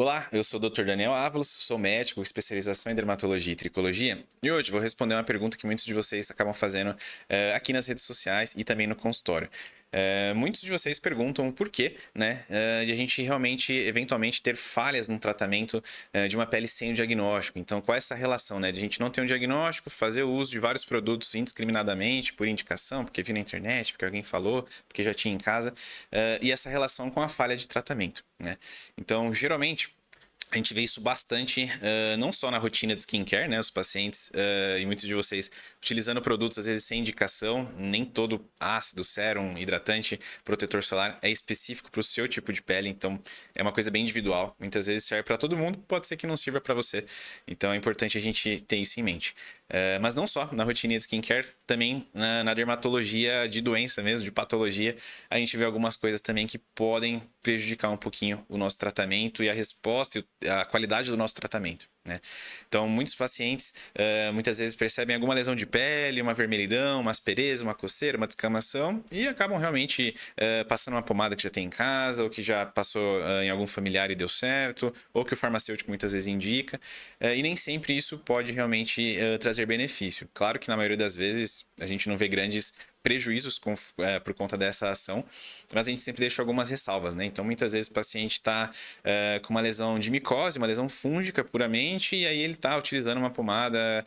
Olá, eu sou o Dr. Daniel Ávalos, sou médico com especialização em dermatologia e tricologia e hoje vou responder uma pergunta que muitos de vocês acabam fazendo aqui nas redes sociais e também no consultório. Muitos de vocês perguntam por que, né, de a gente realmente, eventualmente, ter falhas no tratamento de uma pele sem o diagnóstico. Então, qual é essa relação, né, de a gente não ter um diagnóstico, fazer o uso de vários produtos indiscriminadamente, por indicação, porque vi na internet, porque alguém falou, porque já tinha em casa, e essa relação com a falha de tratamento, né? Então, geralmente, a gente vê isso bastante, não só na rotina de skincare, né? Os pacientes e muitos de vocês utilizando produtos às vezes sem indicação, nem todo ácido, sérum, hidratante, protetor solar é específico para o seu tipo de pele, então é uma coisa bem individual. Muitas vezes serve para todo mundo, pode ser que não sirva para você. Então é importante a gente ter isso em mente. Mas não só na rotina de skincare, também na dermatologia de doença mesmo, de patologia, a gente vê algumas coisas também que podem prejudicar um pouquinho o nosso tratamento e a resposta e a qualidade do nosso tratamento, né? Então, muitos pacientes muitas vezes percebem alguma lesão de pele, uma vermelhidão, uma aspereza, uma coceira, uma descamação e acabam realmente passando uma pomada que já tem em casa ou que já passou em algum familiar e deu certo, ou que o farmacêutico muitas vezes indica, e nem sempre isso pode realmente trazer benefício. Claro que na maioria das vezes a gente não vê grandes prejuízos por conta dessa ação, mas a gente sempre deixa algumas ressalvas, né? Então, muitas vezes o paciente está com uma lesão de micose, uma lesão fúngica puramente, e aí ele está utilizando uma pomada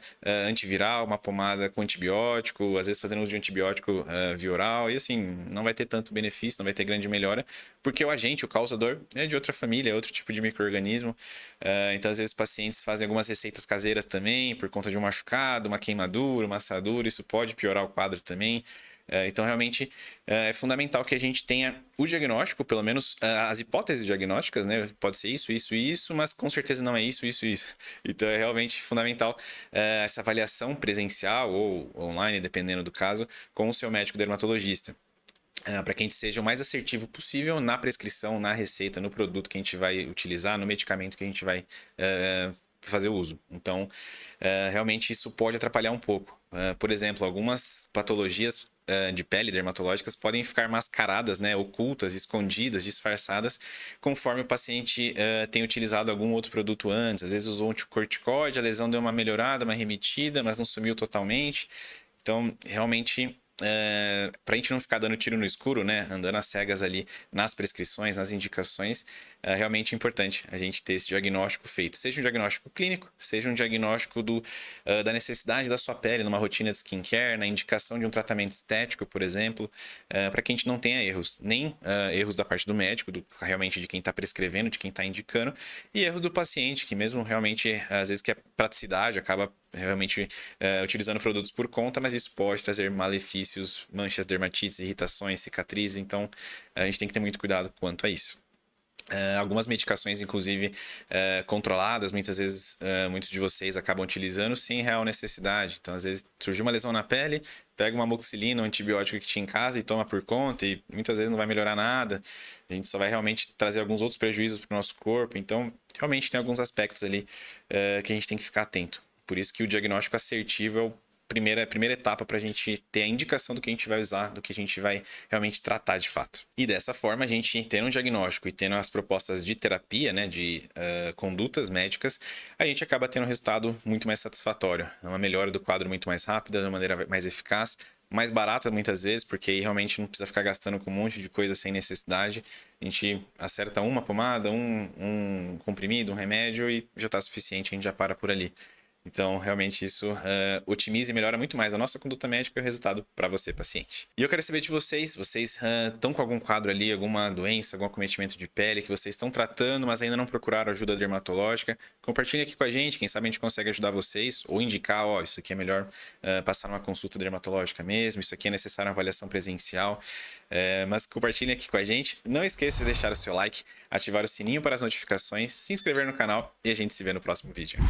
antiviral, uma pomada com antibiótico, às vezes fazendo uso de antibiótico via oral, e assim, não vai ter tanto benefício, não vai ter grande melhora, porque o agente, o causador, é de outra família, é outro tipo de micro-organismo. Então, às vezes, pacientes fazem algumas receitas caseiras também, por conta de um machucado, uma queimadura, uma assadura, isso pode piorar o quadro também. Então, realmente, é fundamental que a gente tenha o diagnóstico, pelo menos as hipóteses diagnósticas, né? Pode ser isso, isso, isso, mas com certeza não é isso, isso, isso. Então, é realmente fundamental essa avaliação presencial ou online, dependendo do caso, com o seu médico dermatologista. Para que a gente seja o mais assertivo possível na prescrição, na receita, no produto que a gente vai utilizar, no medicamento que a gente vai fazer o uso. Então, realmente isso pode atrapalhar um pouco. Por exemplo, algumas patologias de pele dermatológicas podem ficar mascaradas, né, ocultas, escondidas, disfarçadas, conforme o paciente tem utilizado algum outro produto antes. Às vezes usou um corticoide, a lesão deu uma melhorada, uma remitida, mas não sumiu totalmente. Então, realmente, para a gente não ficar dando tiro no escuro, né, andando às cegas ali nas prescrições, nas indicações, é realmente importante a gente ter esse diagnóstico feito. Seja um diagnóstico clínico, seja um diagnóstico da necessidade da sua pele numa rotina de skincare, na indicação de um tratamento estético, por exemplo, para que a gente não tenha erros. Nem erros da parte do médico, realmente de quem está prescrevendo, de quem está indicando, e erros do paciente, que mesmo realmente, às vezes, que é praticidade, acaba realmente utilizando produtos por conta, mas isso pode trazer malefícios, manchas, dermatites, irritações, cicatrizes, então a gente tem que ter muito cuidado quanto a isso. Algumas medicações, inclusive, controladas, muitas vezes muitos de vocês acabam utilizando sem real necessidade. Então, às vezes, surgiu uma lesão na pele, pega uma amoxicilina, um antibiótico que tinha em casa e toma por conta, e muitas vezes não vai melhorar nada. A gente só vai realmente trazer alguns outros prejuízos para o nosso corpo. Então, realmente tem alguns aspectos ali que a gente tem que ficar atento. Por isso que o diagnóstico assertivo é a primeira etapa para a gente ter a indicação do que a gente vai usar, do que a gente vai realmente tratar de fato. E dessa forma, a gente tendo um diagnóstico e tendo as propostas de terapia, né, de condutas médicas, a gente acaba tendo um resultado muito mais satisfatório. É uma melhora do quadro muito mais rápida, de uma maneira mais eficaz, mais barata muitas vezes, porque aí realmente não precisa ficar gastando com um monte de coisa sem necessidade. A gente acerta uma pomada, um comprimido, um remédio e já está suficiente, a gente já para por ali. Então, realmente, isso otimiza e melhora muito mais a nossa conduta médica e o resultado para você, paciente. E eu quero saber de vocês, estão com algum quadro ali, alguma doença, algum acometimento de pele que vocês estão tratando, mas ainda não procuraram ajuda dermatológica? Compartilhe aqui com a gente, quem sabe a gente consegue ajudar vocês ou indicar, ó, isso aqui é melhor passar uma consulta dermatológica mesmo, isso aqui é necessário uma avaliação presencial. Mas compartilhem aqui com a gente. Não esqueça de deixar o seu like, ativar o sininho para as notificações, se inscrever no canal e a gente se vê no próximo vídeo.